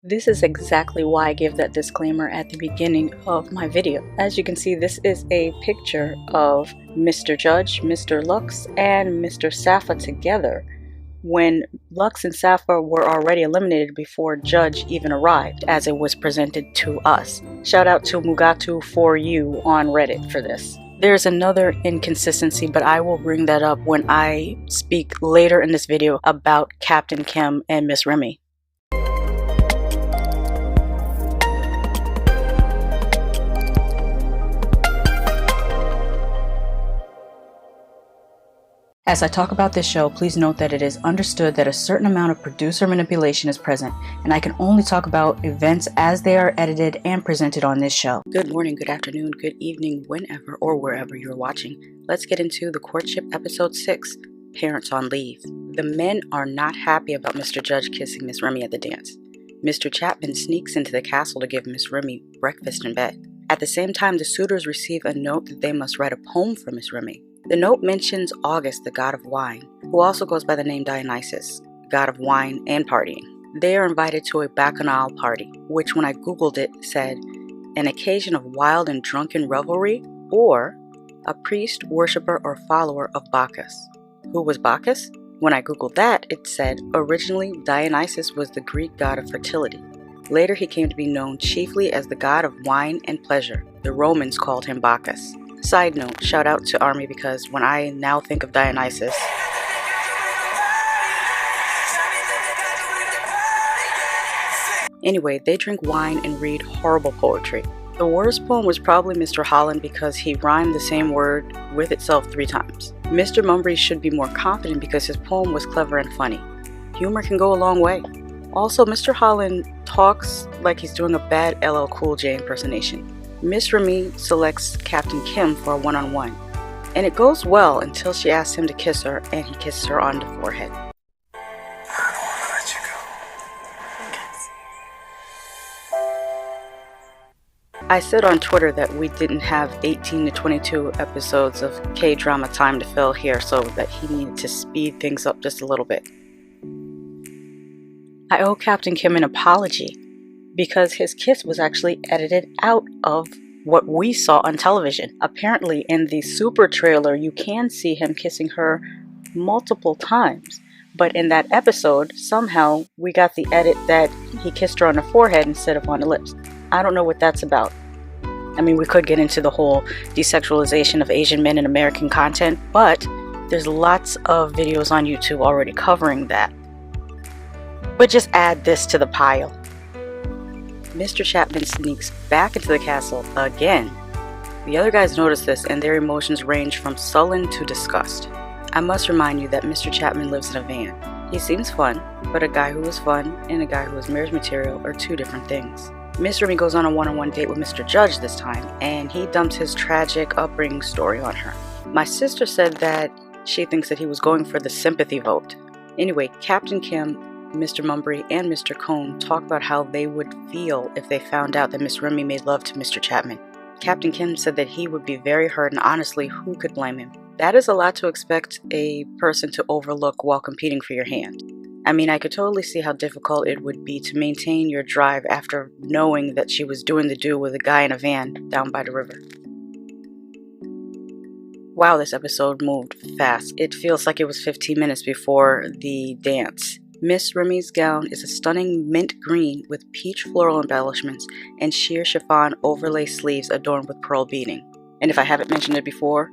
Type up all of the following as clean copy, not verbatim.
This is exactly why I give that disclaimer at the beginning of my video. As you can see, this is a picture of Mr. Judge, Mr. Lux, and Mr. Safa together when Lux and Safa were already eliminated before Judge even arrived, as it was presented to us. Shout out to Mugatu for you on Reddit for this. There's another inconsistency, but I will bring that up when I speak later in this video about Captain Kim and Miss Remy. As I talk about this show, please note that it is understood that a certain amount of producer manipulation is present, and I can only talk about events as they are edited and presented on this show. Good morning, good afternoon, good evening, whenever or wherever you're watching. Let's get into the Courtship episode 6, Parents on Leave. The men are not happy about Mr. Judge kissing Miss Remy at the dance. Mr. Chapman sneaks into the castle to give Miss Remy breakfast in bed. At the same time, the suitors receive a note that they must write a poem for Miss Remy. The note mentions August, the god of wine, who also goes by the name Dionysus, god of wine and partying. They are invited to a bacchanal party, which when I googled it said, an occasion of wild and drunken revelry, or a priest, worshipper, or follower of Bacchus. Who was Bacchus? When I googled that, it said, originally Dionysus was the Greek god of fertility. Later he came to be known chiefly as the god of wine and pleasure. The Romans called him Bacchus. Side note, shout out to Army because when I now think of Dionysus, anyway, they drink wine and read horrible poetry. The worst poem was probably Mr. Holland because he rhymed the same word with itself 3 times. Mr. Mumbry should be more confident because his poem was clever and funny. Humor can go a long way. Also, Mr. Holland talks like he's doing a bad LL Cool J impersonation. Miss Remy selects Captain Kim for a one-on-one, and it goes well until she asks him to kiss her, and he kisses her on the forehead. I don't want to let you go. I said on Twitter that we didn't have 18 to 22 episodes of K-drama time to fill here, so that he needed to speed things up just a little bit. I owe Captain Kim an apology, because his kiss was actually edited out of what we saw on television. Apparently in the super trailer you can see him kissing her multiple times, but in that episode somehow we got the edit that he kissed her on the forehead instead of on the lips. I don't know what that's about. I mean, we could get into the whole desexualization of Asian men in American content, but there's lots of videos on YouTube already covering that. But just add this to the pile. Mr. Chapman sneaks back into the castle again. The other guys notice this and their emotions range from sullen to disgust. I must remind you that Mr. Chapman lives in a van. He seems fun, but a guy who is fun and a guy who is marriage material are 2 different things. Miss Remy goes on a one-on-one date with Mr. Judge this time, and he dumps his tragic upbringing story on her. My sister said that she thinks that he was going for the sympathy vote. Anyway, Captain Kim, Mr. Mumbry, and Mr. Cone talk about how they would feel if they found out that Miss Remy made love to Mr. Chapman. Captain Kim said that he would be very hurt, and honestly, who could blame him? That is a lot to expect a person to overlook while competing for your hand. I mean, I could totally see how difficult it would be to maintain your drive after knowing that she was doing the do with a guy in a van down by the river. Wow, this episode moved fast. It feels like it was 15 minutes before the dance. Miss Remy's gown is a stunning mint green with peach floral embellishments and sheer chiffon overlay sleeves adorned with pearl beading. And if I haven't mentioned it before,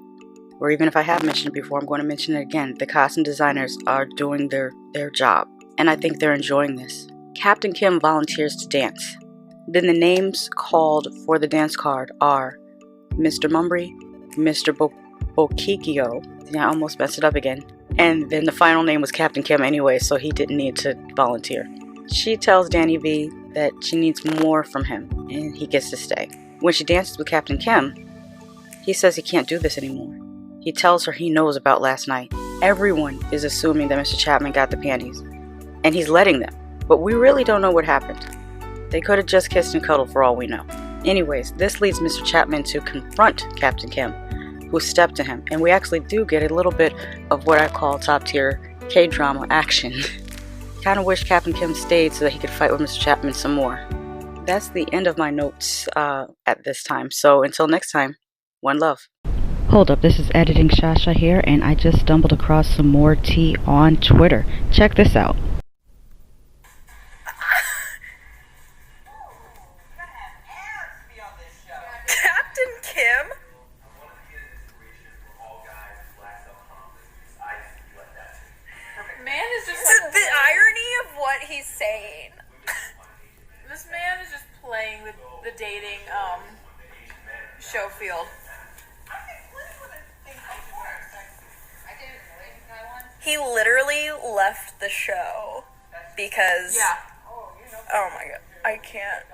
or even if I have mentioned it before, I'm going to mention it again. The costume designers are doing their job, and I think they're enjoying this. Captain Kim volunteers to dance. Then the names called for the dance card are Mr. Mumbry, Mr. Bokikio, I almost messed it up again, and then the final name was Captain Kim anyway, so he didn't need to volunteer. She tells Danny V that she needs more from him, and he gets to stay. When she dances with Captain Kim, he says he can't do this anymore. He tells her he knows about last night. Everyone is assuming that Mr. Chapman got the panties, and he's letting them, but we really don't know what happened. They could have just kissed and cuddled for all we know. Anyways, this leads Mr. Chapman to confront Captain Kim, who stepped to him, and we actually do get a little bit of what I call top tier K-drama action. Kind of wish Captain Kim stayed so that he could fight with Mr. Chapman some more. That's the end of my notes at this time. So until next time, one love. Hold up, this is Editing Shasha here, and I just stumbled across some more tea on Twitter. Check this out. Captain Kim? Man is just The irony of what he's saying. this man is just playing the dating show field. He literally left the show because. Yeah. Oh my god, I can't.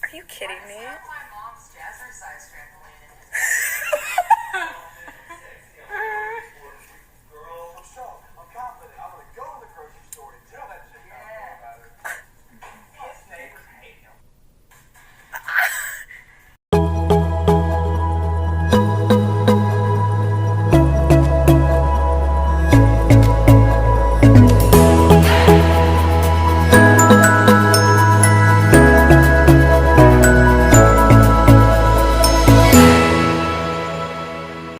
Are you kidding me? My mom's jazzercise strip.